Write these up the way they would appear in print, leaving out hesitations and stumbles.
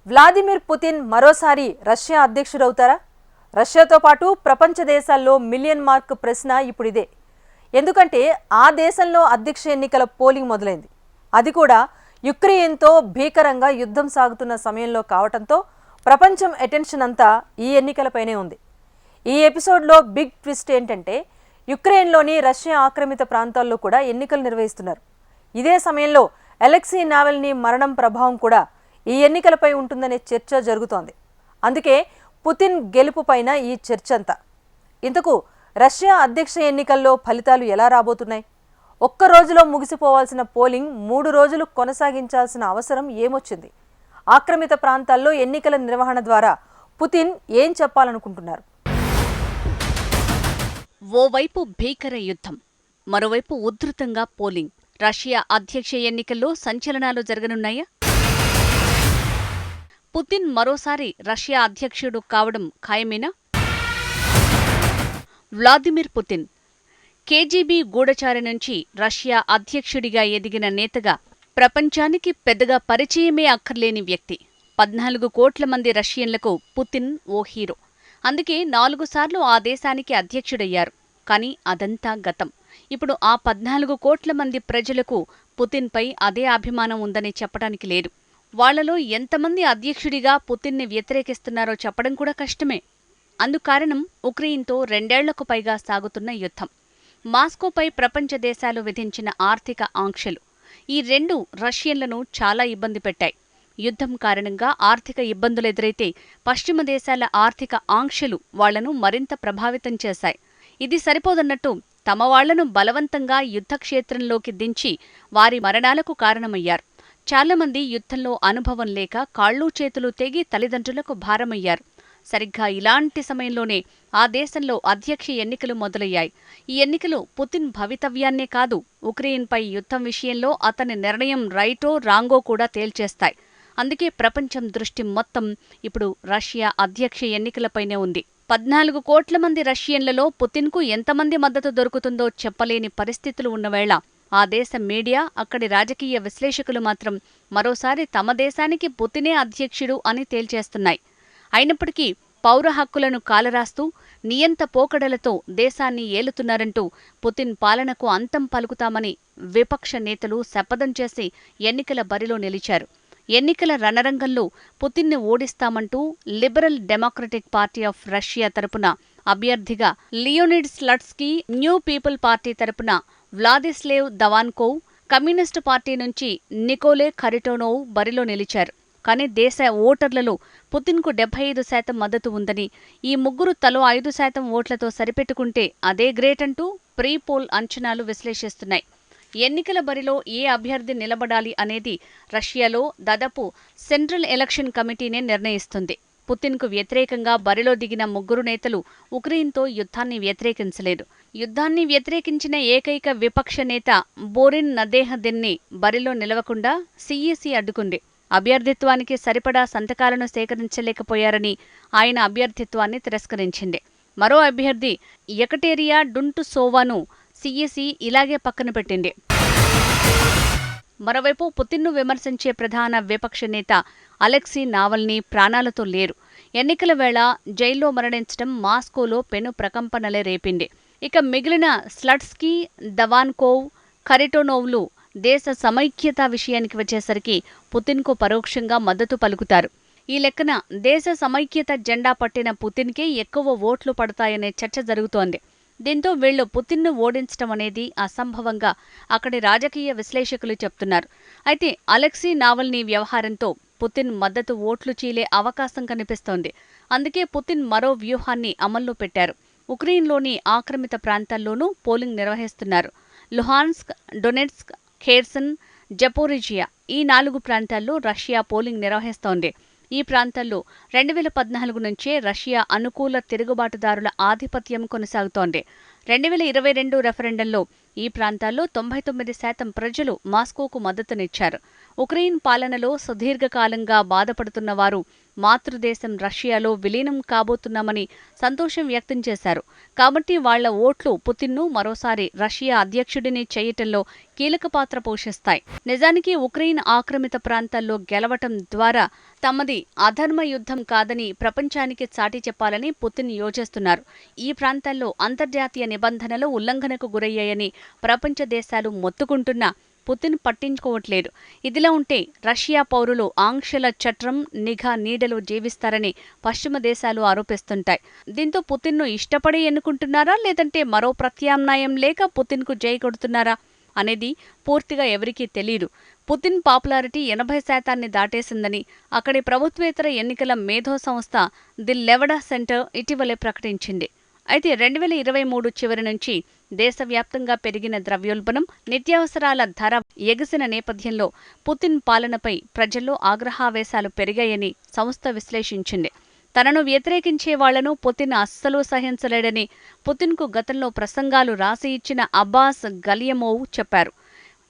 Vladimir Putin మరోసారి Russia అధ్యక్షుడవుతారా? రష్యాతో పాటు ప్రపంచ దేశాల్లో మిలియన్ మార్క్ ప్రశ్న ఇప్పుడు ఇదే. ఎందుకంటే ఆ దేశంలో అధ్యక్ష ఎన్నికల పోలింగ్ మొదలైంది. అది కూడా యుక్రెయిన్తో భీకరంగా యుద్ధం సాగుతున్న సమయంలో కావటంతో ప్రపంచం అటెన్షన్ అంతా ఈ ఎన్నికలపైనే ఉంది. ఈ ఎపిసోడ్లో బిగ్ ట్విస్ట్ ఏంటంటే యుక్రెయిన్లోని రష్యా ఆక్రమిత ప్రాంతాల్లో కూడా ఎన్నికలు నిర్వహిస్తున్నారు. ఇదే సమయంలో అలెక్సీ నావల్నీ మరణం ప్రభావం కూడా ఈ ఎన్నికలపై ఉంటుందనే చర్చ జరుగుతోంది. అందుకే పుతిన్ గెలుపు పైన ఈ చర్చ అంతా. ఇంతకు రష్యా అధ్యక్ష ఎన్నికల్లో ఫలితాలు ఎలా రాబోతున్నాయి? ఒక్క రోజులో ముగిసిపోవాల్సిన పోలింగ్ 3 రోజులు కొనసాగించాల్సిన అవసరం ఏమొచ్చింది? ఆక్రమిత ప్రాంతాల్లో ఎన్నికల నిర్వహణ ద్వారా పుతిన్ ఏం చెప్పాలనుకుంటున్నారు? ఓవైపు భీకర యుద్ధం, మరోవైపు ఉధృతంగా పోలింగ్. రష్యా అధ్యక్ష ఎన్నికల్లో సంచలనాలు జరగనున్నాయా? పుతిన్ మరోసారి రష్యా అధ్యక్షుడు కావడం ఖాయమేనా? వ్లాదిమిర్ పుతిన్ కేజీబీ గూఢచారి నుంచి రష్యా అధ్యక్షుడిగా ఎదిగిన నేతగా ప్రపంచానికి పెద్దగా పరిచయమే అక్కర్లేని వ్యక్తి. 14 కోట్ల మంది రష్యన్లకు పుతిన్ ఓ హీరో. అందుకే 4 సార్లు ఆ దేశానికి అధ్యక్షుడయ్యారు. కానీ అదంతా గతం. ఇప్పుడు ఆ 14 కోట్ల మంది ప్రజలకు పుతిన్పై అదే అభిమానం ఉందని చెప్పడానికి లేదు. వాళ్లలో ఎంతమంది అధ్యక్షుడిగా పుతిన్ని వ్యతిరేకిస్తున్నారో చెప్పడం కూడా కష్టమే. అందుకారణం ఉక్రెయిన్తో 2 ఏళ్లకు పైగా సాగుతున్న యుద్ధం, మాస్కోపై ప్రపంచ దేశాలు విధించిన ఆర్థిక ఆంక్షలు. ఈ 2 రష్యన్లను చాలా ఇబ్బంది పెట్టాయి. యుద్ధం కారణంగా ఆర్థిక ఇబ్బందులెదురైతే పశ్చిమ దేశాల ఆర్థిక ఆంక్షలు వాళ్లను మరింత ప్రభావితం చేశాయి. ఇది సరిపోదన్నట్టు తమ వాళ్లను బలవంతంగా యుద్ధక్షేత్రంలోకి దించి వారి మరణాలకు కారణమయ్యారు. చాలామంది యుద్ధంలో అనుభవం లేక కాళ్ళూ చేతులు తెగి తల్లిదండ్రులకు భారమయ్యారు. సరిగ్గా ఇలాంటి సమయంలోనే ఆ దేశంలో అధ్యక్ష ఎన్నికలు మొదలయ్యాయి. ఈ ఎన్నికలు పుతిన్ భవితవ్యాన్నే కాదు, ఉక్రెయిన్పై యుద్ధం విషయంలో అతని నిర్ణయం రైటో రాంగో కూడా తేల్చేస్తాయి. అందుకే ప్రపంచం దృష్టి మొత్తం ఇప్పుడు రష్యా అధ్యక్ష ఎన్నికలపైనే ఉంది. 14 కోట్ల మంది రష్యన్లలో పుతిన్కు ఎంతమంది మద్దతు దొరుకుతుందో చెప్పలేని పరిస్థితులు ఉన్నవేళ ఆ దేశ మీడియా, అక్కడి రాజకీయ విశ్లేషకులు మాత్రం మరోసారి తమ దేశానికి పుతినే అధ్యక్షుడు అని తేల్చేస్తున్నాయి. అయినప్పటికీ పౌర హక్కులను కాలరాస్తూ నియంత పోకడలతో దేశాన్ని ఏలుతున్నారంటూ పుతిన్ పాలనకు అంతం పలుకుతామని విపక్ష నేతలు శపథం చేసి ఎన్నికల బరిలో నిలిచారు. ఎన్నికల రణరంగంలో పుతిన్ని ఓడిస్తామంటూ liberal democratic party of Russia తరపున అభ్యర్థిగా Leonid Slutsky, new people party తరపున వ్లాదిస్లేవ్ దవాన్కోవ్, కమ్యూనిస్టు పార్టీ నుంచి నికోలే ఖరిటోనోవ్ బరిలో నిలిచారు. కానీ దేశ ఓటర్లలో పుతిన్కు 75% మద్దతు ఉందని, ఈ ముగ్గురు తలో 5% ఓట్లతో సరిపెట్టుకుంటే అదే గ్రేట్ అంటూ ప్రీ పోల్ అంచనాలు విశ్లేషిస్తున్నాయి. ఎన్నికల బరిలో ఏ అభ్యర్థి నిలబడాలి అనేది రష్యాలో దాదాపు సెంట్రల్ ఎలక్షన్ కమిటీనే నిర్ణయిస్తుంది. పుతిన్కు వ్యతిరేకంగా బరిలో దిగిన ముగ్గురు నేతలు ఉక్రెయిన్తో యుద్ధాన్ని వ్యతిరేకించలేదు. యుద్ధాన్ని వ్యతిరేకించిన ఏకైక విపక్ష నేత బోరిన్ నదేహ్దిన్ని బరిలో నిలవకుండా సీఈసీ అడ్డుకుంది. అభ్యర్థిత్వానికి సరిపడా సంతకాలను సేకరించలేకపోయారని ఆయన అభ్యర్థిత్వాన్ని తిరస్కరించింది. మరో అభ్యర్థి ఎకటేరియా డుంటుసోవాను సీఈసీ ఇలాగే పక్కన పెట్టింది. మరోవైపు పుతిన్ను విమర్శించే ప్రధాన విపక్ష నేత అలెక్సీ నావల్నీ ప్రాణాలతో లేరు. ఎన్నికల వేళ జైల్లో మరణించడం మాస్కోలో పెను ప్రకంపనలే రేపింది. ఇక మిగిలిన స్లట్స్కీ, దవాన్కోవ్, ఖరిటోనోవ్లు దేశ సమైక్యత విషయానికి వచ్చేసరికి పుతిన్కు పరోక్షంగా మద్దతు పలుకుతారు. ఈ లెక్కన దేశ సమైక్యత జెండా పట్టిన పుతిన్కే ఎక్కువ ఓట్లు పడతాయనే చర్చ జరుగుతోంది. దీంతో వీళ్లు పుతిన్ను ఓడించడం అనేది అసంభవంగా అక్కడి రాజకీయ విశ్లేషకులు చెప్తున్నారు. అయితే అలెక్సీ నావల్నీ వ్యవహారంతో పుతిన్ మద్దతు ఓట్లు చీలే అవకాశం కనిపిస్తోంది. అందుకే పుతిన్ మరో వ్యూహాన్ని అమల్లో పెట్టారు. ఉక్రెయిన్లోని ఆక్రమిత ప్రాంతాల్లోనూ పోలింగ్ నిర్వహిస్తున్నారు. లుహాన్స్క్, డొనెట్స్క్, ఖేర్సన్, జపోరిజియా ఈ 4 ప్రాంతాల్లో రష్యా పోలింగ్ నిర్వహిస్తోంది. ఈ ప్రాంతాల్లో 2014 నుంచే రష్యా అనుకూల తిరుగుబాటుదారుల ఆధిపత్యం కొనసాగుతోంది. 2022 రెఫరెండంలో ఈ ప్రాంతాల్లో 99% ప్రజలు మాస్కోకు మద్దతునిచ్చారు. ఉక్రెయిన్ పాలనలో సుదీర్ఘకాలంగా బాధపడుతున్న వారు మాతృదేశం రష్యాలో విలీనం కాబోతున్నామని సంతోషం వ్యక్తం చేశారు. కాబట్టి వాళ్ల ఓట్లు పుతిన్ను మరోసారి రష్యా అధ్యక్షుడిని చేయటంలో కీలక పాత్ర పోషిస్తాయి. నిజానికి ఉక్రెయిన్ ఆక్రమిత ప్రాంతాల్లో గెలవటం ద్వారా తమది అధర్మ యుద్ధం కాదని ప్రపంచానికి చాటి చెప్పాలని పుతిన్ యోచిస్తున్నారు. ఈ ప్రాంతాల్లో అంతర్జాతీయ నిబంధనలు ఉల్లంఘనకు గురయ్యాయని ప్రపంచ దేశాలు మొత్తుకుంటున్నా పుతిన్ పట్టించుకోవట్లేదు. ఇదిలా ఉంటే రష్యా పౌరులు ఆంక్షల చట్రం నిఘా నీడలో జీవిస్తారని పశ్చిమ దేశాలు ఆరోపిస్తుంటాయి. దీంతో పుతిన్ను ఇష్టపడి ఎన్నుకుంటున్నారా, లేదంటే మరో ప్రత్యామ్నాయం లేక పుతిన్కు జై కొడుతున్నారా అనేది పూర్తిగా ఎవరికీ తెలియదు. పుతిన్ పాపులారిటీ 80% దాటేసిందని అక్కడి ప్రభుత్వేతర ఎన్నికల మేధో సంస్థ ది లెవడా సెంటర్ ఇటీవలే ప్రకటించింది. అయితే 2023 చివరి నుంచి దేశవ్యాప్తంగా పెరిగిన ద్రవ్యోల్బణం, నిత్యావసరాల ధర ఎగసిన నేపథ్యంలో పుతిన్ పాలనపై ప్రజల్లో ఆగ్రహావేశాలు పెరిగాయని సంస్థ విశ్లేషించింది. తనను వ్యతిరేకించే వాళ్లను పుతిన్ అస్సలు సహించలేడని పుతిన్కు గతంలో ప్రసంగాలు రాసి ఇచ్చిన అబ్బాస్ గలియమోవ్ చెప్పారు.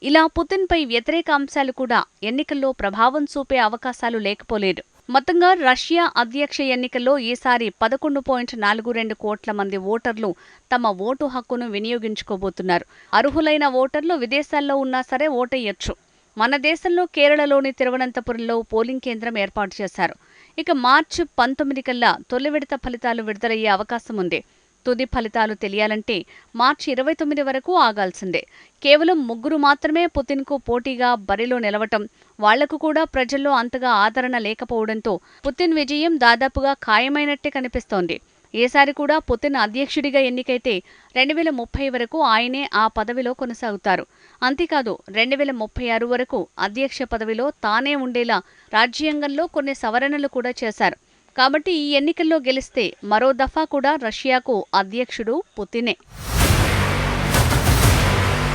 ఇలా పుతిన్పై వ్యతిరేక అంశాలు కూడా ఎన్నికల్లో ప్రభావం చూపే అవకాశాలు లేకపోలేదు. మొత్తంగా రష్యా అధ్యక్ష ఎన్నికల్లో ఈసారి 11.42 కోట్ల మంది ఓటర్లు తమ ఓటు హక్కును వినియోగించుకోబోతున్నారు. అర్హులైన ఓటర్లు విదేశాల్లో ఉన్నా సరే ఓటెయ్యొచ్చు. మన దేశంలో కేరళలోని తిరువనంతపురంలో పోలింగ్ కేంద్రం ఏర్పాటు చేశారు. ఇక మార్చి 19 కల్లా తొలి విడత ఫలితాలు విడుదలయ్యే అవకాశం ఉంది. తుది ఫలితాలు తెలియాలంటే మార్చి 29 వరకు ఆగాల్సిందే. కేవలం 3 మాత్రమే పుతిన్కు పోటీగా బరిలో నిలవటం, వాళ్లకు కూడా ప్రజల్లో అంతగా ఆదరణ లేకపోవడంతో పుతిన్ విజయం దాదాపుగా ఖాయమైనట్టే కనిపిస్తోంది. ఈసారి కూడా పుతిన్ అధ్యక్షుడిగా ఎన్నికైతే 2030 వరకు ఆయనే ఆ పదవిలో కొనసాగుతారు. అంతేకాదు 2036 వరకు అధ్యక్ష పదవిలో తానే ఉండేలా రాజ్యాంగంలో కొన్ని సవరణలు కూడా చేశారు. కాబట్టి ఈ ఎన్నికల్లో గెలిస్తే మరో దఫా కూడా రష్యాకు అధ్యక్షుడు పుతినే.